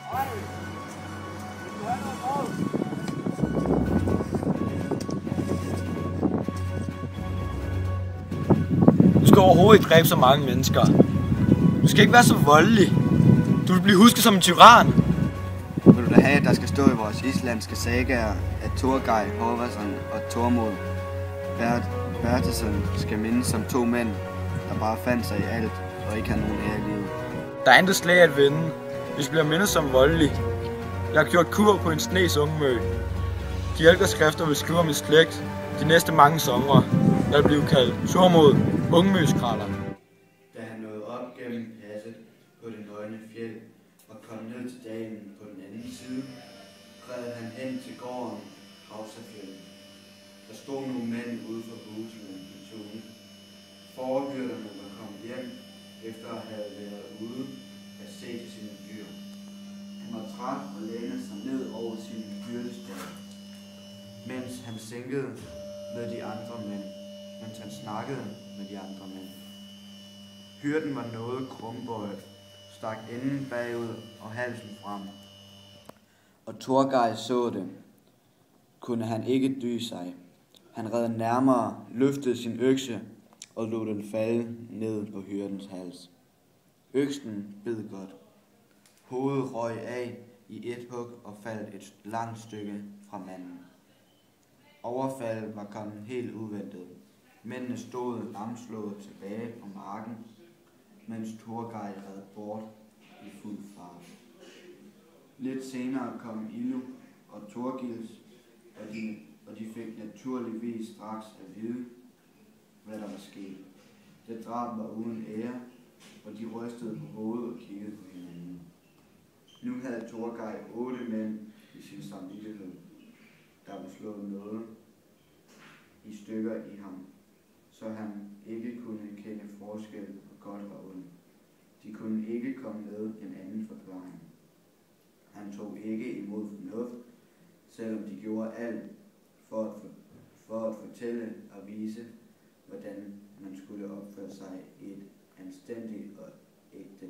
Du skal overhovedet ikke dræbe så mange mennesker. Du skal ikke være så voldelig. Du vil blive husket som en tyran. Vil du da have, at der skal stå i vores islandske sagaer, at Torgeir Horvason og Tormod Bertesson skal mindes som to mænd, der bare fandt sig i alt og ikke har nogen ære i livet? Der er intet slag at vinde, hvis vi bliver mindet som voldelig. Jeg har gjort kur på en snes ungmø. De ældre skrifter vil skrive om min slægt de næste mange somre. Jeg vil blive kaldt Tormod Ungmøskraller. Da han nåede op gennem passet på det nøgne fjeld og kom ned til dalen på den anden side, red han hen til gården Havsafjeld. Der stod nogle mænd ude for husene i tone. Forhyrderne var kommet hjem efter at have været ude at se til sine dyr. Han var træt og lænede sig ned over sin hyrdestab, mens han sænkede med de andre mænd, mens han snakkede med de andre mænd. Hyrden var noget krumbøjet, stak enden bagud og halsen frem. Og Torgeir så det. Kunne han ikke dy sig. Han red nærmere, løftede sin økse og lod den falde ned på hyrdens hals. Øksen bed godt. Hovedet røg af i et hug og faldt et langt stykke fra manden. Overfaldet var kommet helt uventet. Mændene stod lamslået tilbage på marken, mens Torgeir red bort i fuld fart. Lidt senere kom Illu og Thorgils, og de fik naturligvis straks at vide, hvad der var sket. Det drab var uden ære, og de rystede på hovedet og kiggede på hinanden. Nu havde Torgeir 8 mænd i sin samvittighed. Der var slået noget i stykker i ham, så han ikke kunne kende forskel på godt og ondt. De kunne ikke komme med en anden forklaring. Han tog ikke imod fornuft, selvom de gjorde alt for at fortælle og vise, hvordan man skulle opføre sig i et anstændigt og ægte